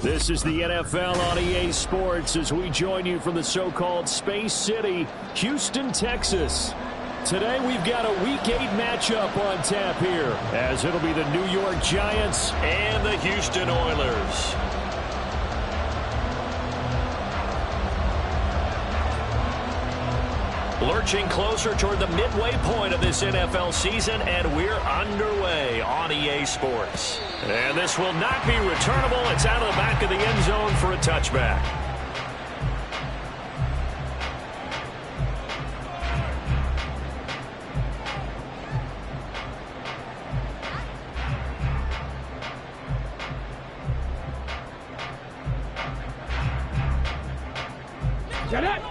This is the NFL on EA Sports as we join you from the so-called Space City, Houston, Texas. Today we've got a Week 8 matchup on tap here, as it'll be the New York Giants and the Houston Oilers. Lurching closer toward the midway point of this NFL season, and we're underway on EA Sports. And this will not be returnable. It's out of the back of the end zone for a touchback. Get it!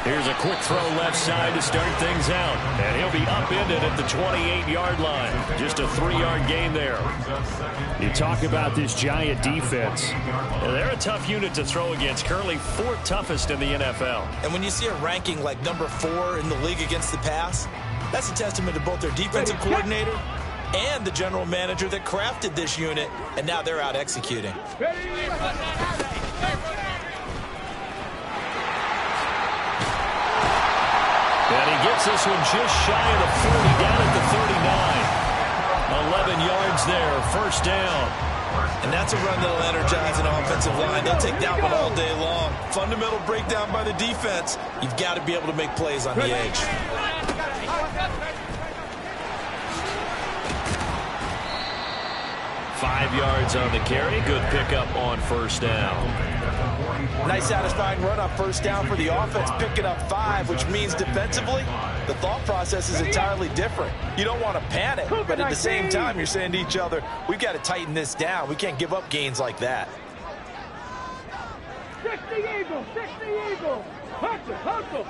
Here's a quick throw left side to start things out. And he'll be upended at the 28-yard line. Just a 3-yard gain there. You talk about this Giant defense. They're a tough unit to throw against. Currently 4th toughest in the NFL. And when you see a ranking like number 4 in the league against the pass, that's a testament to both their defensive coordinator and the general manager that crafted this unit. And now they're out executing. And he gets this one just shy of the 40, down at the 39. 11 yards there, first down. And that's a run that'll energize an offensive line. They'll take that one all day long. Fundamental breakdown by the defense. You've got to be able to make plays on the edge. Five yards on the carry. Good pickup on first down. Nice satisfying run on first down for the offense, picking up 5, which means defensively, the thought process is entirely different. You don't want to panic, but at the same time, you're saying to each other, we've got to tighten this down. We can't give up gains like that. 60 Eagles, 60 Eagles. Hustle.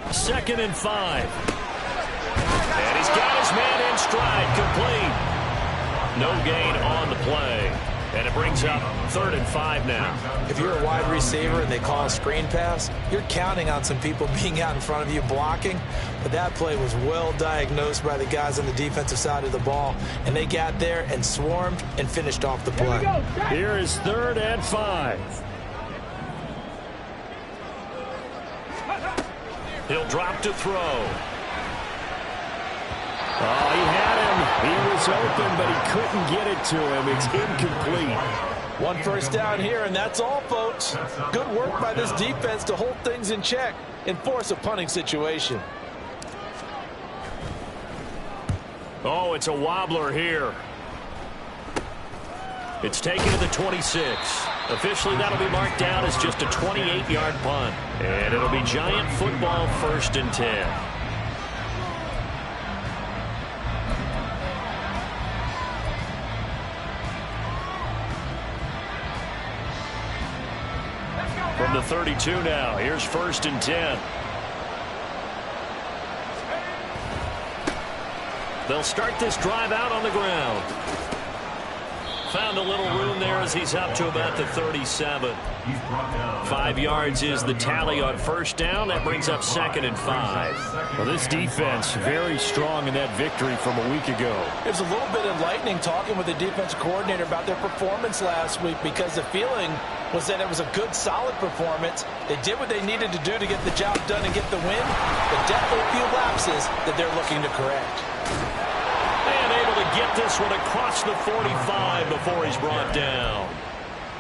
2nd and 5. And he's got his man in stride, complete. No gain on the play. And it brings up 3rd and 5 now. If you're a wide receiver and they call a screen pass, you're counting on some people being out in front of you blocking. But that play was well diagnosed by the guys on the defensive side of the ball. And they got there and swarmed and finished off the play. Here is 3rd and 5. He'll drop to throw. Oh, he had him. He was open, but he couldn't get it to him. It's incomplete. 1 first down here, and that's all, folks. Good work by this defense to hold things in check and force a punting situation. Oh, it's a wobbler here. It's taken to the 26. Officially, that'll be marked down as just a 28-yard punt. And it'll be Giant football, 1st and 10. From the 32 now, here's 1st and 10. They'll start this drive out on the ground. Found a little room there as he's up to about the 37. 5 yards is the tally on first down. That brings up 2nd and 5. Well, this defense very strong in that victory from a week ago. It was a little bit enlightening talking with the defensive coordinator about their performance last week, because the feeling was that it was a good, solid performance. They did what they needed to do to get the job done and get the win, but definitely a few lapses that they're looking to correct. And able to get this one across the 45 before he's brought down.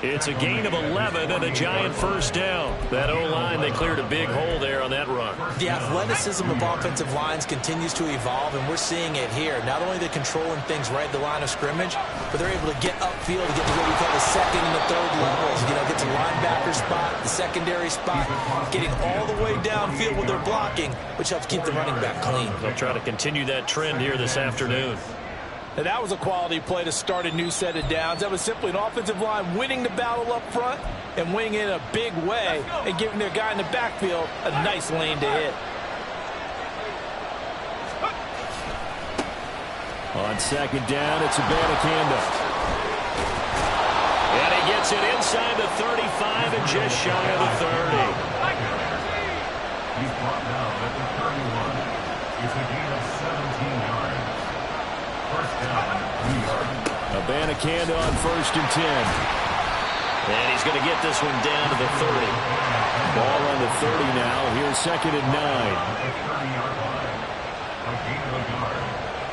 It's a gain of 11 and a Giant first down. That O-line, they cleared a big hole there on that run. The athleticism of offensive lines continues to evolve, and we're seeing it here. Not only are they controlling things right at the line of scrimmage, but they're able to get upfield to get to what we call the 2nd and the 3rd levels. You know, get to linebacker spot, the secondary spot, getting all the way downfield with their blocking, which helps keep the running back clean. They'll try to continue that trend here this afternoon. And that was a quality play to start a new set of downs. That was simply an offensive line winning the battle up front and winning in a big way and giving their guy in the backfield a nice lane to hit. On 2nd down, it's Abanikanda. And he gets it inside the 35 and just shy of the 30. He's brought down at the 31. is a gain of 17 yards. First down, New York. Abanikanda on 1st and 10. And he's going to get this one down to the 30. Ball on the 30 now. Here's 2nd and 9. At the 30-yard line. A gain of a yard.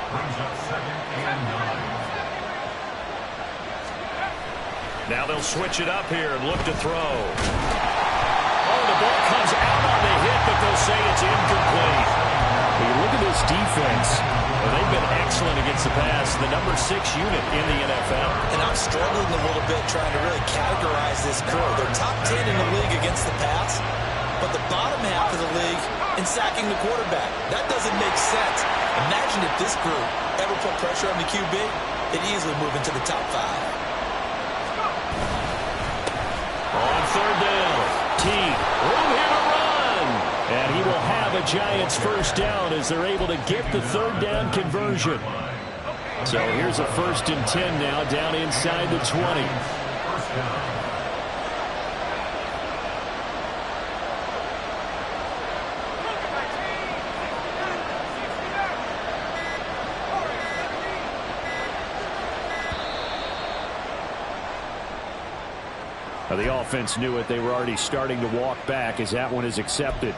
Brings up 2nd and 9. Now they'll switch it up here and look to throw. Oh, the ball comes out on the hit, but they'll say it's incomplete. When you look at this defense, they've been excellent against the pass, the number 6 unit in the NFL. And I'm struggling a little bit trying to really categorize this crew. They're top 10 in the league against the pass, but the bottom half of the league in sacking the quarterback. That doesn't make sense. Imagine if this group ever put pressure on the QB, they'd easily move into the top 5. On 3rd down, Teague, room here to run. And he will have a Giants first down as they're able to get the 3rd down conversion. So here's a 1st and 10 now down inside the 20. The offense knew it. They were already starting to walk back as that one is accepted.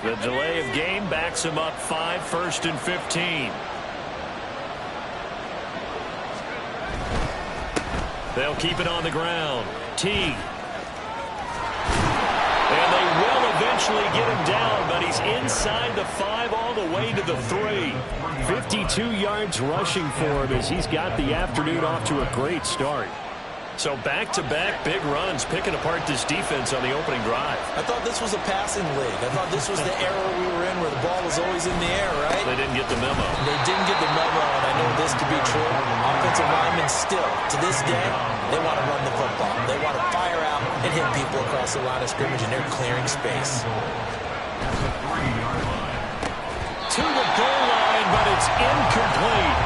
The delay of game backs him up 5, 1st and 15. They'll keep it on the ground. Teague. And they will eventually get him down, but he's inside the 5 all the way to the 3. 52 yards rushing for him as he's got the afternoon off to a great start. So back-to-back big runs picking apart this defense on the opening drive. I thought this was a passing league. I thought this was the era we were in where the ball was always in the air, right? They didn't get the memo. They didn't get the memo, and I know this to be true. Offensive linemen still, to this day, they want to run the football. They want to fire out and hit people across the line of scrimmage, and they're clearing space. To the goal line, but it's incomplete.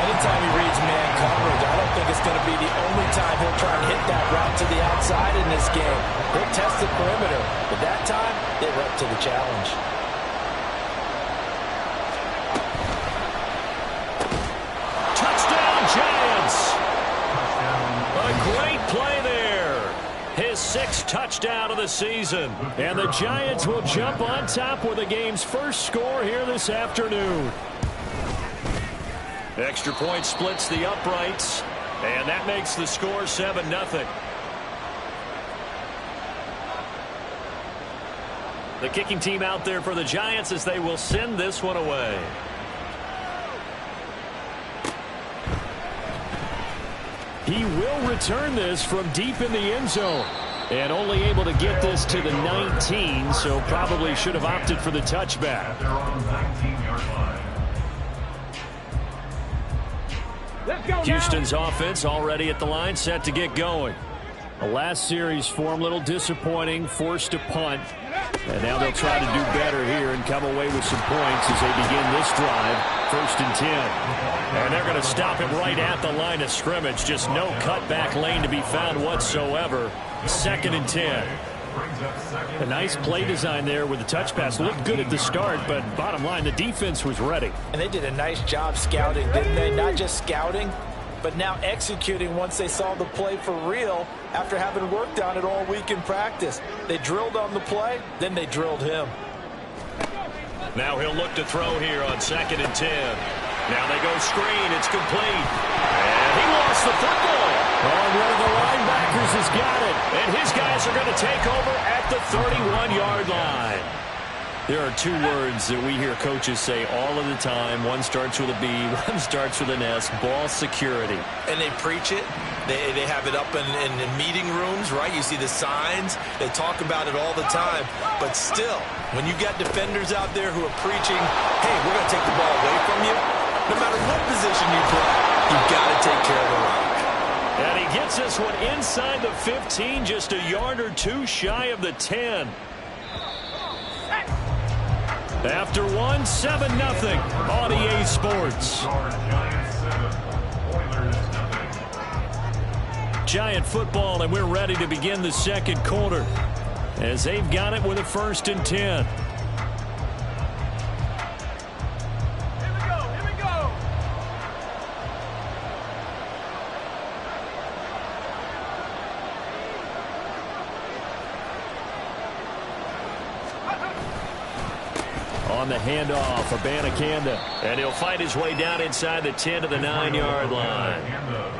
Anytime he reads man coverage, I don't think it's going to be the only time he'll try and hit that route to the outside in this game. He'll test the perimeter, but that time, they were up to the challenge. Touchdown, Giants! A great play there. His 6th touchdown of the season. And the Giants will jump on top with the game's first score here this afternoon. Extra point splits the uprights, and that makes the score 7-0. The kicking team out there for the Giants as they will send this one away. He will return this from deep in the end zone. And only able to get this to the 19, so probably should have opted for the touchback. Houston's offense already at the line, set to get going. The last series for him, a little disappointing, forced to punt. And now they'll try to do better here and come away with some points as they begin this drive, 1st and 10. And they're going to stop him right at the line of scrimmage. Just no cutback lane to be found whatsoever. 2nd and 10. A nice play design there with the touch pass. Looked good at the start, but bottom line, the defense was ready. And they did a nice job scouting, didn't they? Not just scouting, but now executing once they saw the play for real after having worked on it all week in practice. They drilled on the play, then they drilled him. Now he'll look to throw here on 2nd and 10. Now they go screen. It's complete. And he lost the football. Oh, one of the linebackers has got it. And his guys are going to take over at the 31-yard line. There are 2 words that we hear coaches say all of the time. One starts with a B, one starts with an S, ball security. And they preach it. They have it up in meeting rooms, right? You see the signs. They talk about it all the time. But still, when you got defenders out there who are preaching, hey, we're going to take the ball away from you, no matter what position you play, you've got to take care of the rock. And he gets this one inside the 15, just a yard or 2 shy of the 10. After 7-0 on EA Sports. Giant football, and we're ready to begin the second quarter. as they've got it with a 1st and 10. On the handoff, Abanikanda. And he'll fight his way down inside the 10 to the 9-yard line.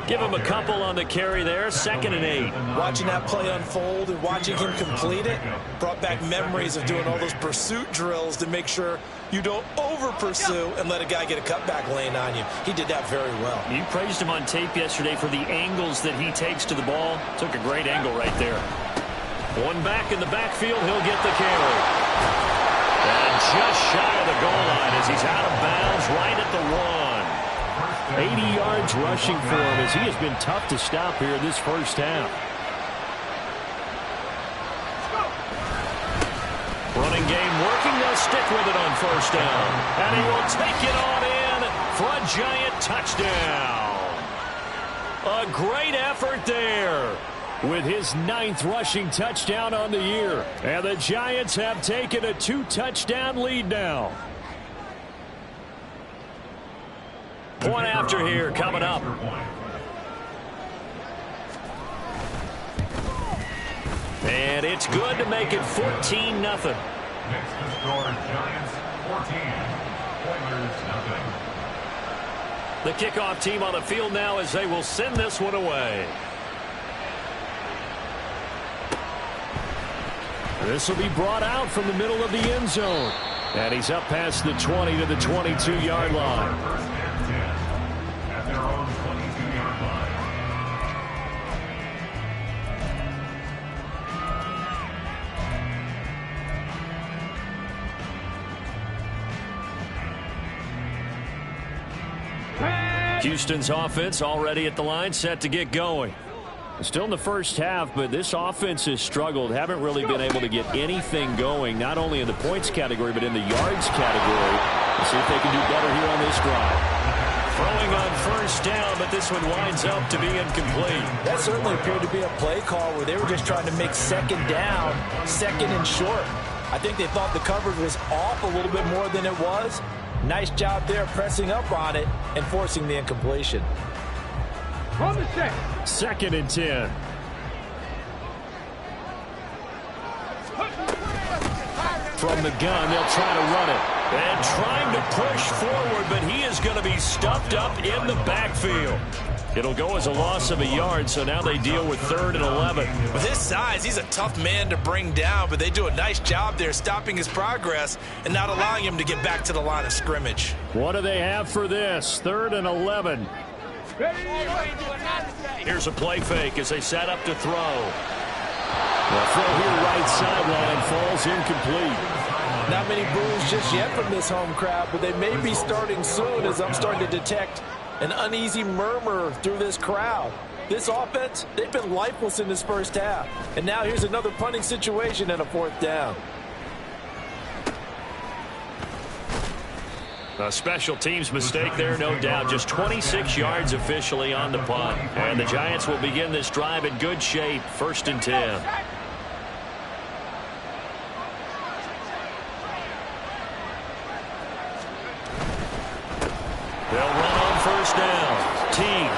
Give him a couple on the carry there, 2nd and 8. Watching that play unfold and watching him complete it brought back memories of doing all those pursuit drills to make sure you don't over-pursue and let a guy get a cutback lane on you. He did that very well. You praised him on tape yesterday for the angles that he takes to the ball. Took a great angle right there. One back in the backfield, he'll get the carry. And just shy of the goal line as he's out of bounds right at the 1. 80 yards rushing for him as he has been tough to stop here this first half. Running game working. They'll stick with it on 1st down. And he will take it on in for a Giant touchdown. A great effort there, with his 9th rushing touchdown on the year. And the Giants have taken a 2-touchdown lead now. Point after here coming up. And it's good to make it 14-0. Next to score, Giants 14, Oilers nothing. The kickoff team on the field now as they will send this one away. This will be brought out from the middle of the end zone. And he's up past the 20 to the 22-yard line. 1st and 10 at their own 22-yard line. Houston's offense already at the line, set to get going. Still in the first half, but this offense has struggled. Haven't really been able to get anything going, not only in the points category, but in the yards category. We'll see if they can do better here on this drive. Throwing on 1st down, but this one winds up to be incomplete. That certainly appeared to be a play call where they were just trying to make 2nd down, 2nd and short. I think they thought the coverage was off a little bit more than it was. Nice job there pressing up on it and forcing the incompletion. From the check. 2nd and 10. From the gun, they'll try to run it. And trying to push forward, but he is going to be stuffed up in the backfield. It'll go as a loss of a yard, so now they deal with 3rd and 11. With his size, he's a tough man to bring down, but they do a nice job there stopping his progress and not allowing him to get back to the line of scrimmage. What do they have for this? 3rd and 11. Here's a play fake as they set up to throw. The throw here right sideline falls incomplete. Not many boos just yet from this home crowd, but they may be starting soon as I'm starting to detect an uneasy murmur through this crowd. This offense, they've been lifeless in this first half. And now here's another punting situation and a 4th down. A special teams mistake there, no doubt. Just 26 yards officially on the punt. And the Giants will begin this drive in good shape. 1st and 10. They'll run on 1st down. Teague.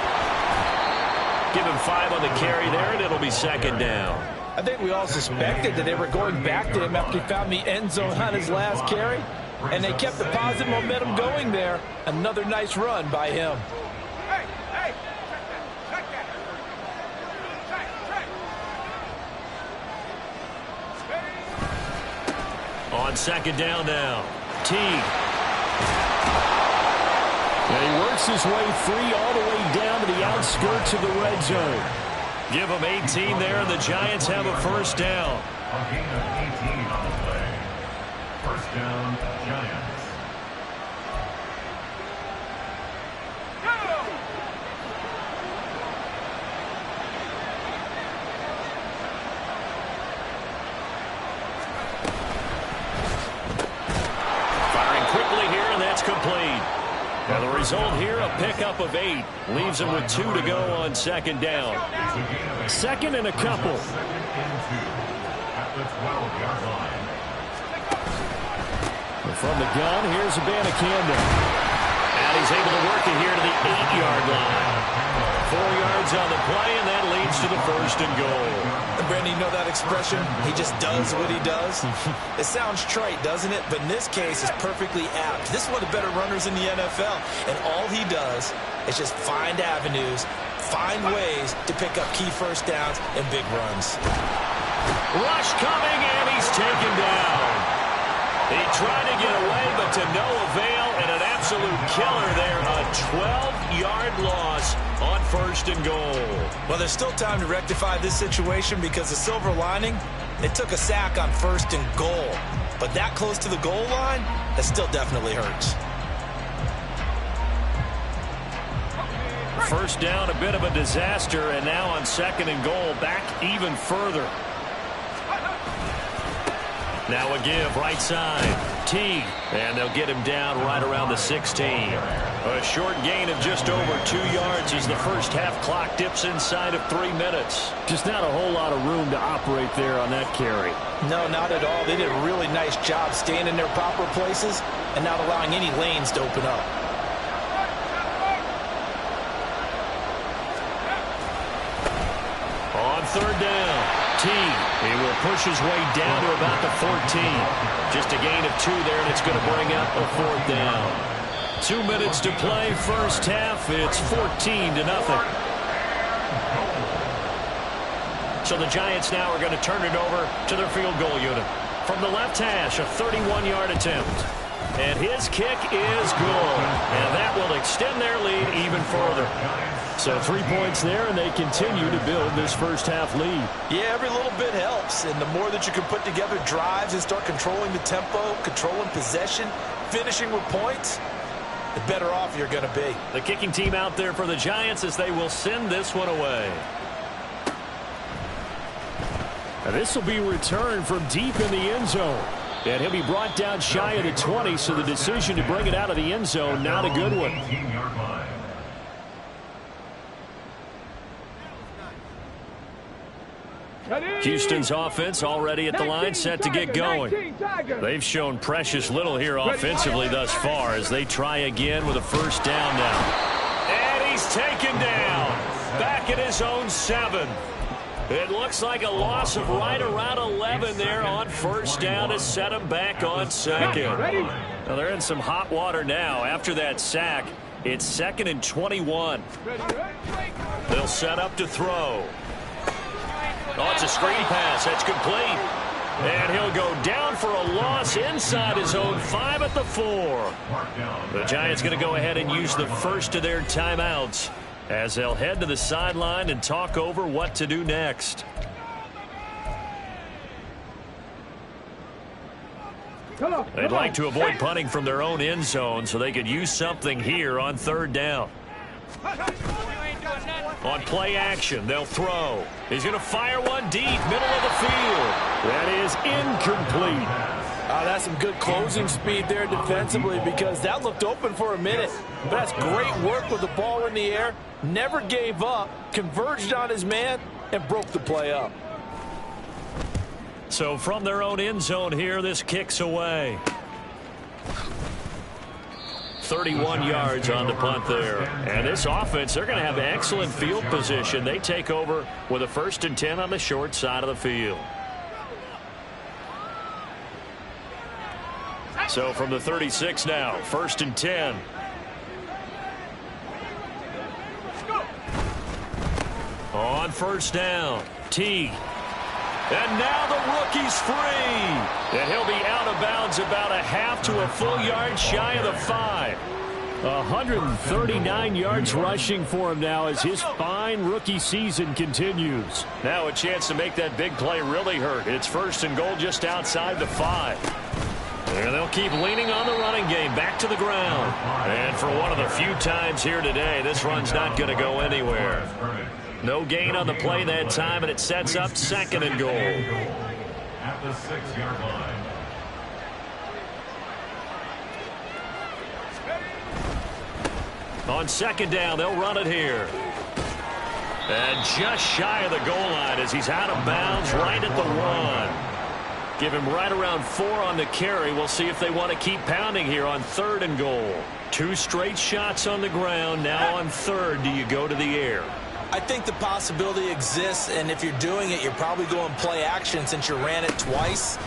Give him 5 on the carry there, and it'll be 2nd down. I think we all suspected that they were going back to him after he found the end zone on his last carry. And they kept the positive momentum going there. Another nice run by him. Hey, check that. On 2nd down now. Teague. And he works his way free all the way down to the outskirts of the red zone. Give him 18 there, and the Giants have a 1st down. A gain of 18 on the play. 1st down, Giants. Firing quickly here, and that's complete. Now the result here, a pickup of 8. Leaves him with 2 to go on 2nd down. 2nd and a couple. 2nd and 2 at the 12. 6-yard line. From the gun, here's Abanikanda. And he's able to work it here to the 8-yard line. 4 yards on the play, and that leads to the 1st and goal. And Brandon, you know that expression? He just does what he does. It sounds trite, doesn't it? But in this case, it's perfectly apt. This is one of the better runners in the NFL. And all he does is just find avenues, find ways to pick up key first downs and big runs. Rush coming, and he's taken down. He tried to get away, but to no avail, and an absolute killer there. A 12-yard loss on 1st and goal. Well, there's still time to rectify this situation because the silver lining, they took a sack on 1st and goal. But that close to the goal line, that still definitely hurts. First down, a bit of a disaster, and now on 2nd and goal, back even further. Now a give, right side. Teague, and they'll get him down right around the 16. A short gain of just over 2 yards as the first half clock dips inside of 3 minutes. Just not a whole lot of room to operate there on that carry. No, not at all. They did a really nice job staying in their proper places and not allowing any lanes to open up. On 3rd down. Teague, he will push his way down to about the 14. Just a gain of 2 there, and it's going to bring up a 4th down. 2 minutes to play, first half. It's 14-0. So the Giants now are going to turn it over to their field goal unit. From the left hash, a 31-yard attempt. And his kick is good. And that will extend their lead even further. So 3 points there, and they continue to build this first half lead. Yeah, every little bit helps. And the more that you can put together drives and start controlling the tempo, controlling possession, finishing with points, the better off you're going to be. The kicking team out there for the Giants as they will send this one away. Now this will be returned from deep in the end zone. And he'll be brought down shy of the 20, so the decision to bring it out of the end zone, not a good one. 18-yard line. Houston's offense already at the line, set to get going. They've shown precious little here offensively thus far as they try again with a first down now. And he's taken down back at his own 7. It looks like a loss of right around 11 there on first down to set him back on 2nd. Now they're in some hot water now after that sack. It's 2nd and 21. They'll set up to throw. Oh, it's a screen pass. That's complete. And he'll go down for a loss inside his own 5 at the 4. The Giants going to go ahead and use the first of their timeouts as they'll head to the sideline and talk over what to do next. They'd like to avoid punting from their own end zone so they could use something here on 3rd down. On play action, they'll throw. He's going to fire one deep, middle of the field. That is incomplete. That's some good closing speed there defensively because that looked open for a minute. But that's great work with the ball in the air. Never gave up, converged on his man, and broke the play up. So from their own end zone here, this kicks away. 31 yards on the punt there. And this offense, they're going to have excellent field position. They take over with a 1st and 10 on the short side of the field. So from the 36 now, 1st and 10. On first down, Teague. And now the rookie's free. And he'll be out of bounds about a half to a full yard shy of the 5. 139 yards rushing for him now as his fine rookie season continues. Now a chance to make that big play really hurt. It's 1st and goal just outside the 5. And they'll keep leaning on the running game back to the ground. And for one of the few times here today, this run's not going to go anywhere. No gain on the play that time, and it sets up 2nd and goal. At the 6-yard line. On 2nd down, they'll run it here. And just shy of the goal line as he's out of bounds right at the 1. Give him right around 4 on the carry. We'll see if they want to keep pounding here on 3rd and goal. 2 straight shots on the ground. Now on 3rd, do you go to the air? I think the possibility exists, and if you're doing it, you're probably going play action since you ran it twice.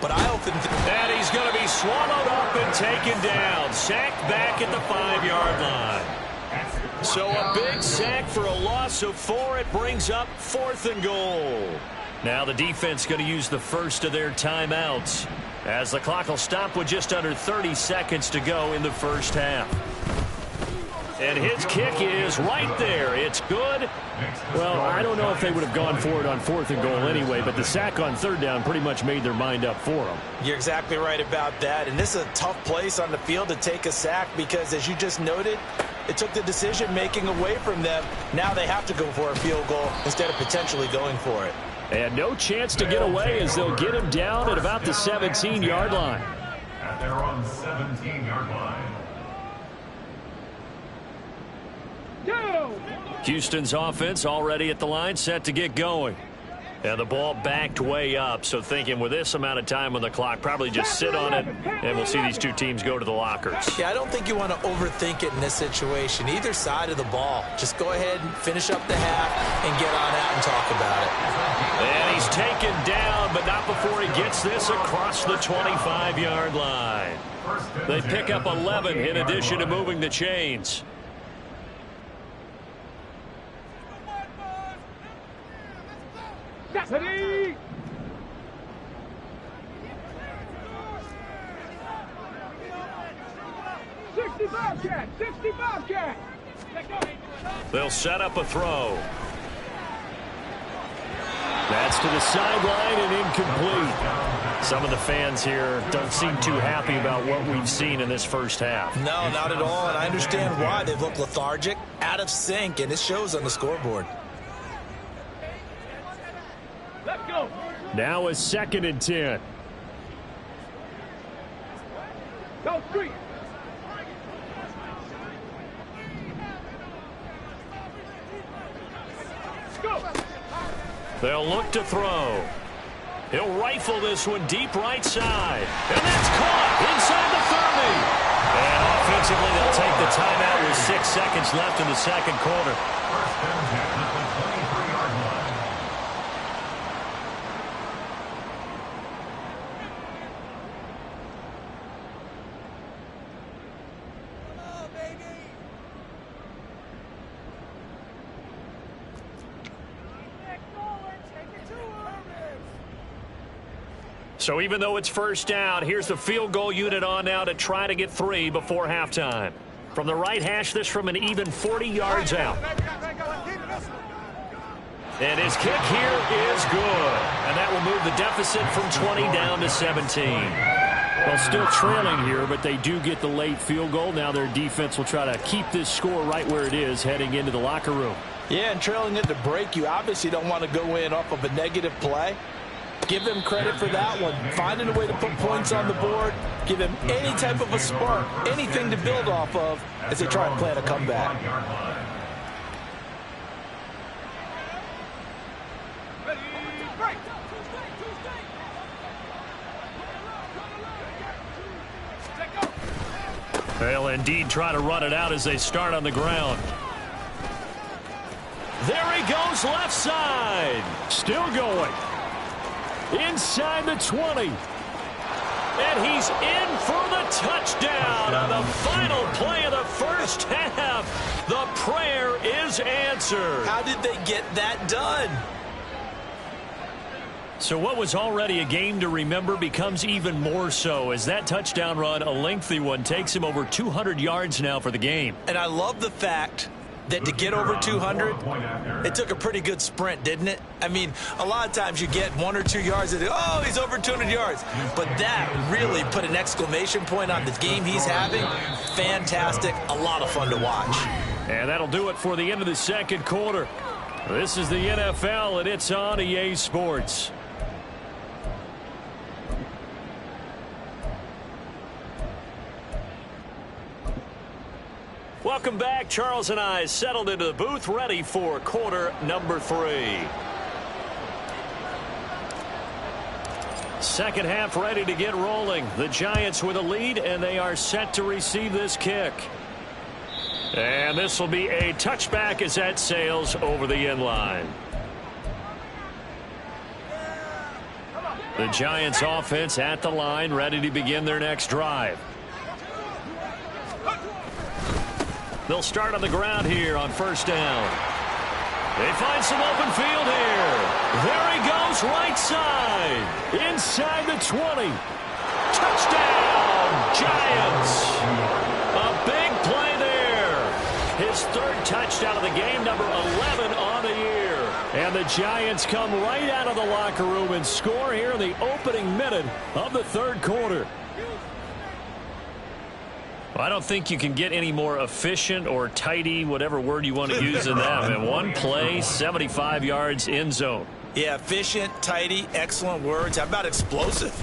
But I often think... And he's going to be swallowed up and taken down. Sacked back at the 5-yard line. So a big sack for a loss of 4. It brings up 4th and goal. Now the defense going to use the first of their timeouts, as the clock will stop with just under 30 seconds to go in the first half. And his kick is right there. It's good. Well, I don't know if they would have gone for it on 4th and goal anyway, but the sack on 3rd down pretty much made their mind up for them. You're exactly right about that. And this is a tough place on the field to take a sack because, as you just noted, it took the decision-making away from them. Now they have to go for a field goal instead of potentially going for it. And no chance to get away as they'll get him down at about the 17-yard line. At their own 17-yard line. Houston's offense already at the line, set to get going. And the ball backed way up, so thinking with this amount of time on the clock, probably just sit on it, and we'll see these two teams go to the lockers. Yeah, I don't think you want to overthink it in this situation. Either side of the ball. Just go ahead and finish up the half and get on out and talk about it. And he's taken down, but not before he gets this across the 25-yard line. They pick up 11 in addition to moving the chains. Ready? 65 cat, 65 cat. They'll set up a throw. That's to the sideline and incomplete. Some of the fans here don't seem too happy about what we've seen in this first half. No, not at all, and I understand why. They've looked lethargic, out of sync, and it shows on the scoreboard. Let's go. Now a 2nd and 10. Go street. Go. They'll look to throw. He'll rifle this one deep right side. And that's caught inside the 30. And offensively, they'll take the timeout with 6 seconds left in the second quarter. First and 10 at the 23-yard line. So even though it's first down, here's the field goal unit on now to try to get 3 before halftime. From the right hash, this from an even 40 yards out. And his kick here is good. And that will move the deficit from 20 down to 17. Well, still trailing here, but they do get the late field goal. Now their defense will try to keep this score right where it is heading into the locker room. Yeah, and trailing at the break, you obviously don't want to go in off of a negative play. Give them credit for that one. Finding a way to put points on the board. Give them any type of a spark, anything to build off of as they try and plan a comeback. They'll indeed try to run it out as they start on the ground. There he goes left side. Still going. Inside the 20. And he's in for the touchdown on the final play of the first half. The prayer is answered. How did they get that done? So what was already a game to remember becomes even more so as that touchdown run, a lengthy one, takes him over 200 yards now for the game. And I love the fact that to get over 200, it took a pretty good sprint, didn't it? I mean, a lot of times you get 1 or 2 yards and oh, he's over 200 yards. But that really put an exclamation point on the game he's having. Fantastic. A lot of fun to watch. And that'll do it for the end of the second quarter. This is the NFL, and it's on EA Sports. Welcome back. Charles and I settled into the booth, ready for quarter number 3. Second half ready to get rolling. The Giants with a lead, and they are set to receive this kick. And this will be a touchback as that sails over the end line. The Giants offense at the line, ready to begin their next drive. They'll start on the ground here on first down. They find some open field here. There he goes, right side. Inside the 20. Touchdown, Giants. A big play there. His third touchdown of the game, number 11 on the year. And the Giants come right out of the locker room and score here in the opening minute of the third quarter. Well, I don't think you can get any more efficient or tidy, whatever word you want to use in that. And one play, 75 yards in zone. Yeah, efficient, tidy, excellent words. How about explosive?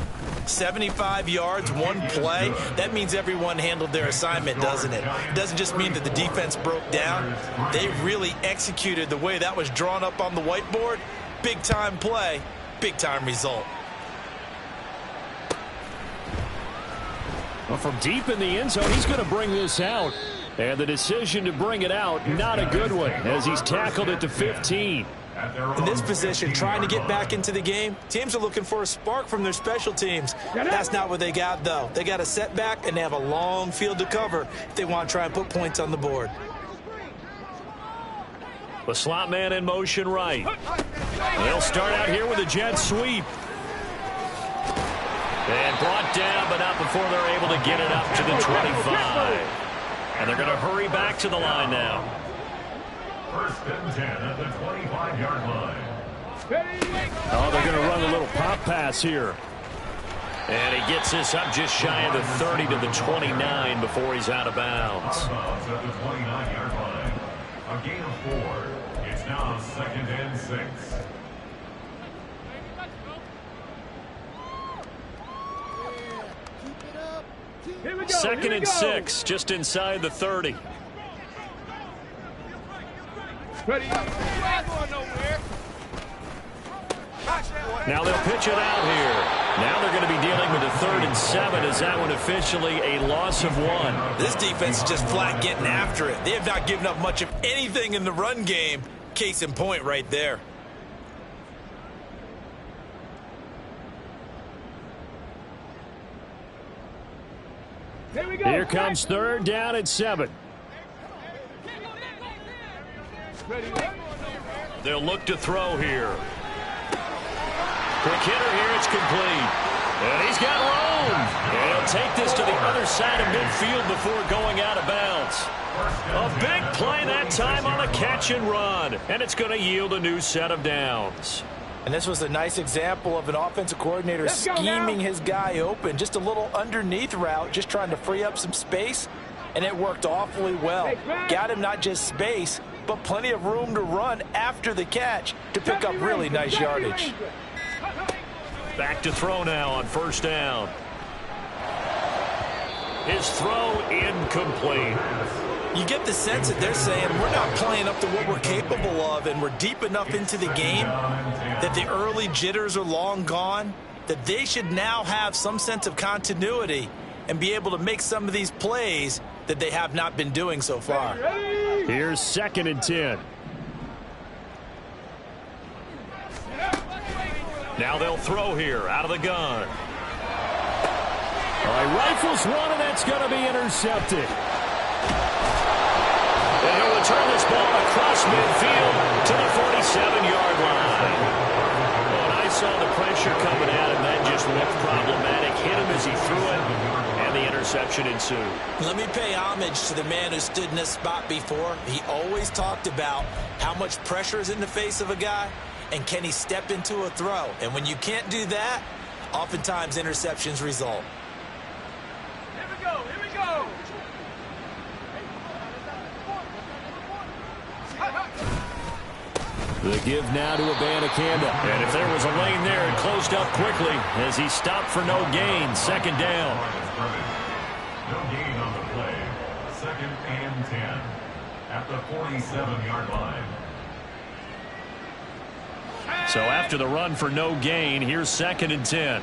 75 yards, one play. That means everyone handled their assignment, doesn't it? It doesn't just mean that the defense broke down. They really executed the way that was drawn up on the whiteboard. Big-time play, big-time result. Well, from deep in the end zone, he's going to bring this out. And the decision to bring it out, not a good one, as he's tackled at the 15. In this position, trying to get back into the game, teams are looking for a spark from their special teams. That's not what they got, though. They got a setback, and they have a long field to cover if they want to try and put points on the board. The slot man in motion right. They'll start out here with a jet sweep. And brought down, but not before they're able to get it up to the 25. And they're going to hurry back to the line now. First and 10 at the 25-yard line. Oh, they're going to run a little pop pass here. And he gets this up just shy of the 30 to the 29 before he's out of bounds. At the 29-yard line. A gain of 4. It's now 2nd and 6. Second and 6, just inside the 30. Now they'll pitch it out here. Now they're going to be dealing with a 3rd and 7. Is that one officially a loss of 1? This defense is just flat getting after it. They have not given up much of anything in the run game. Case in point right there. Here comes 3rd down at 7. They'll look to throw here. Quick hitter here, it's complete. And he's got room. And he'll take this to the other side of midfield before going out of bounds. A big play that time on a catch and run. And it's going to yield a new set of downs. And this was a nice example of an offensive coordinator scheming his guy open. Just a little underneath route, just trying to free up some space, and it worked awfully well. Got him not just space, but plenty of room to run after the catch to pick up really nice yardage. Back to throw now on first down. His throw incomplete. You get the sense that they're saying we're not playing up to what we're capable of, and we're deep enough into the game that the early jitters are long gone, that they should now have some sense of continuity and be able to make some of these plays that they have not been doing so far. Here's 2nd and 10. Now they'll throw here out of the gun. All right, rifles one, and that's going to be intercepted. And he'll return this ball across midfield to the 47-yard line. When I saw the pressure coming at him, that just looked problematic. Hit him as he threw it, and the interception ensued. Let me pay homage to the man who stood in this spot before. He always talked about how much pressure is in the face of a guy, and can he step into a throw. And when you can't do that, oftentimes interceptions result. Here we go, here we go. The give now to Abanikanda. And if there was a lane there, it closed up quickly as he stopped for no gain. 2nd down. No gain on the play. 2nd and 10 at the 47-yard line. So after the run for no gain, here's 2nd and 10.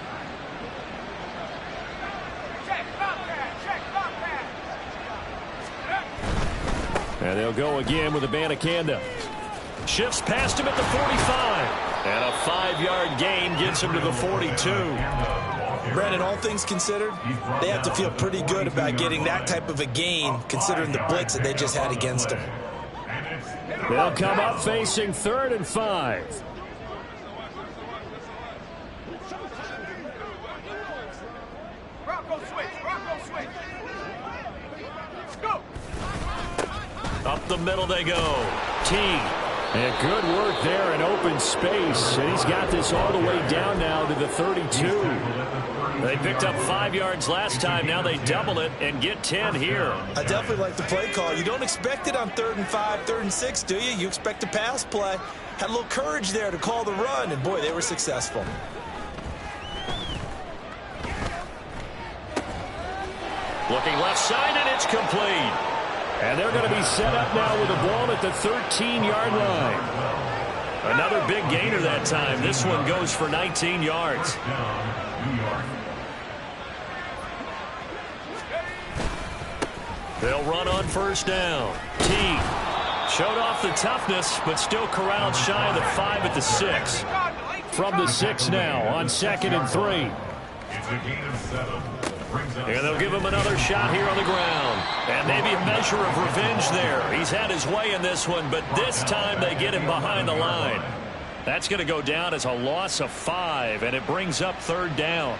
And they'll go again with Abanikanda. Shifts past him at the 45. And a 5-yard gain gets him to the 42. Brandon, all things considered, they have to feel pretty good about getting that type of a gain considering the blitz that they just had against them. They'll come up facing 3rd and 5. Up the middle they go. Teague. And good work there in open space. And he's got this all the way down now to the 32. They picked up 5 yards last time. Now they double it and get 10 here. I definitely like the play call. You don't expect it on 3rd and 5, 3rd and 6, do you? You expect a pass play. Had a little courage there to call the run, and boy, they were successful. Looking left side, and it's complete. And they're going to be set up now with the ball at the 13-yard line. Another big gainer that time. This one goes for 19 yards. They'll run on 1st down. Teague showed off the toughness, but still corralled shy of the 5 at the 6. From the 6 now on 2nd and 3. It's a gain of 7. And they'll give him another shot here on the ground. And maybe a measure of revenge there. He's had his way in this one, but this time they get him behind the line. That's going to go down as a loss of 5, and it brings up 3rd down.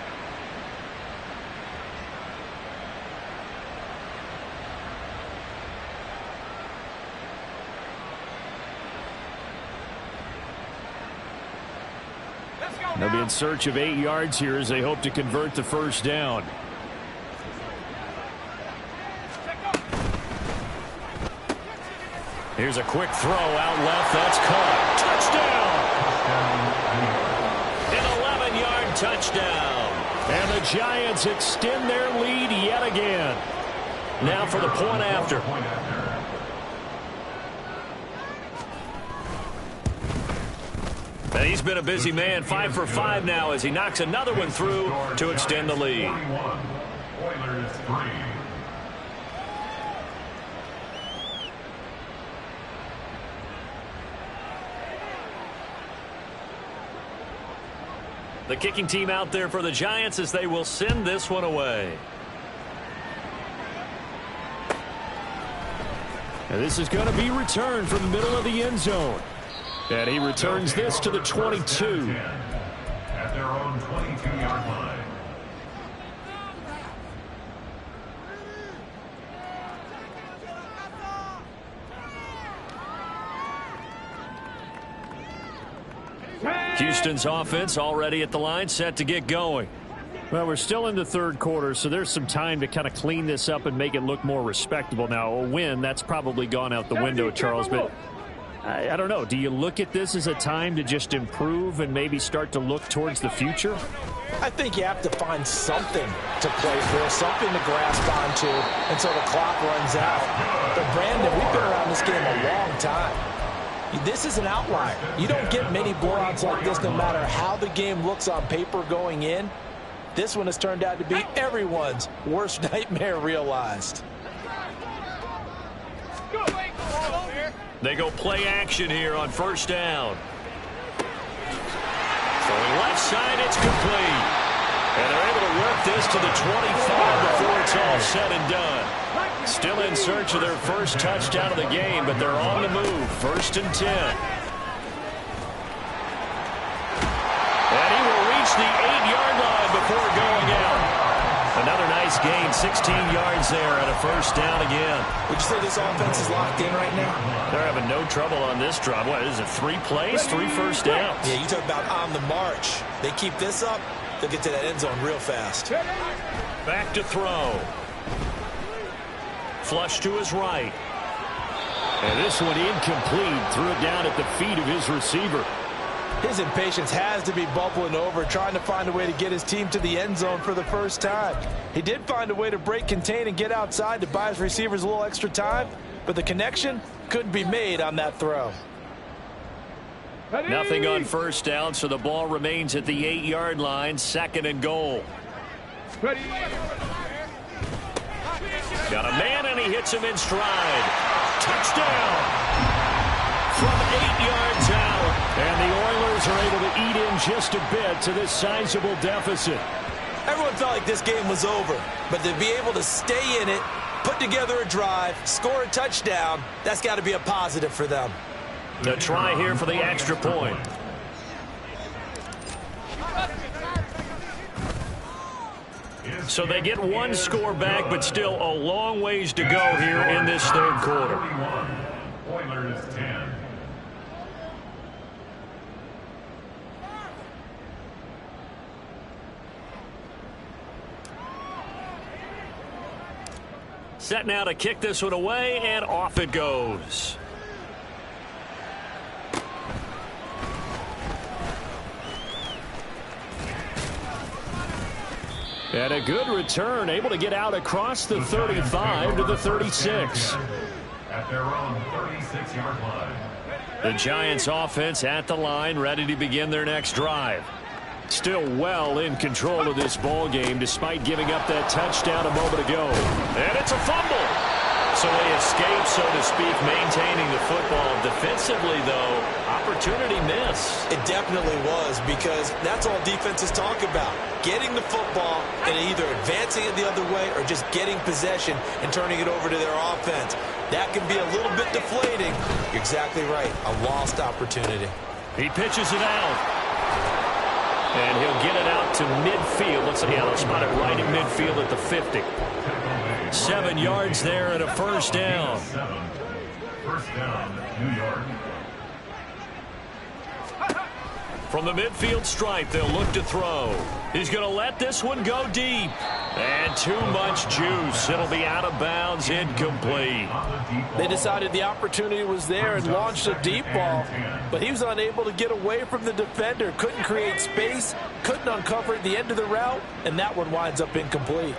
They'll be in search of 8 yards here as they hope to convert the 1st down. Here's a quick throw out left. That's caught. Touchdown! An 11-yard touchdown. And the Giants extend their lead yet again. Now for the point after. And he's been a busy man. 5 for 5 now as he knocks another one through to extend the lead. Oilers 3. The kicking team out there for the Giants as they will send this one away. And this is going to be returned from the middle of the end zone. And he returns this to the 22. At their own 22-yard line. Houston's offense already at the line, set to get going. Well, we're still in the 3rd quarter, so there's some time to kind of clean this up and make it look more respectable. Now, a win, that's probably gone out the window, Charles, but I don't know. Do you look at this as a time to just improve and maybe start to look towards the future? I think you have to find something to play for, something to grasp onto until the clock runs out. But, Brandon, we've been around this game a long time. This is an outlier. You don't get many blowouts like this no matter how the game looks on paper going in. This one has turned out to be everyone's worst nightmare realized. They go play action here on 1st down. Throwing left side, it's complete. And they're able to work this to the 25 before it's all said and done. Still in search of their first touchdown of the game, but they're on the move. 1st and 10. And he will reach the 8-yard line before going out. Another nice gain, 16 yards there and a 1st down again. Would you say this offense is locked in right now? They're having no trouble on this drive. What is it, 3 plays, 3 1st downs? Yeah, you talk about on the march. They keep this up, they'll get to that end zone real fast. Back to throw. Flush to his right. And this one incomplete. Threw it down at the feet of his receiver. His impatience has to be bubbling over, trying to find a way to get his team to the end zone for the first time. He did find a way to break contain and get outside to buy his receivers a little extra time, but the connection couldn't be made on that throw. Nothing on 1st down, so the ball remains at the 8-yard line, 2nd and goal. Got a man, and he hits him in stride. Touchdown! From 8 yards out. And the Oilers are able to eat in just a bit to this sizable deficit. Everyone felt like this game was over, but to be able to stay in it, put together a drive, score a touchdown, that's got to be a positive for them. The try here for the extra point. So they get one score back, but still a long ways to go here in this third quarter. Oilers 10. Set now to kick this one away, and off it goes. And a good return, able to get out across the 35 to the 36. At their own 36-yard line. The Giants offense at the line, ready to begin their next drive. Still well in control of this ball game despite giving up that touchdown a moment ago. And it's a fumble. So they escape, so to speak, maintaining the football. Defensively, though, opportunity miss. It definitely was, because that's all defenses talk about. Getting the football and either advancing it the other way or just getting possession and turning it over to their offense. That can be a little bit deflating. You're exactly right. A lost opportunity. He pitches it out. And he'll get it out to midfield. Looks like they'll spot it right in midfield at the 50. 7 yards there and a first down. First down, New York. From the midfield stripe, they'll look to throw. He's going to let this one go deep. And too much juice. It'll be out of bounds, incomplete. They decided the opportunity was there and launched a deep ball, but he was unable to get away from the defender. Couldn't create space, couldn't uncover at the end of the route, and that one winds up incomplete.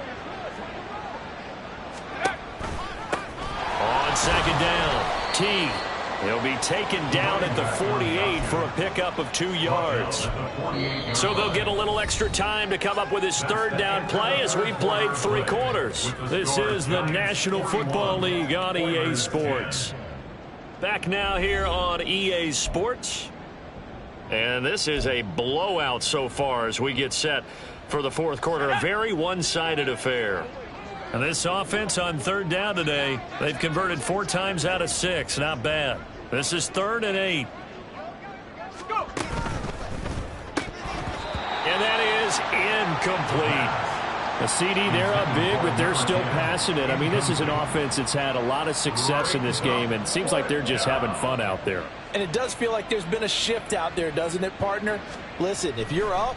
On second down, T. He'll be taken down at the 48 for a pickup of 2 yards. So they'll get a little extra time to come up with his third down play as we played 3 quarters. This is the National Football League on EA Sports. Back now here on EA Sports. And this is a blowout so far as we get set for the fourth quarter. A very one-sided affair. And this offense on third down today, they've converted 4 times out of 6. Not bad. This is 3rd and 8. And that is incomplete. A CD, they're up big, but they're still passing it. I mean, this is an offense that's had a lot of success in this game, and it seems like they're just having fun out there. And it does feel like there's been a shift out there, doesn't it, partner? Listen, if you're up,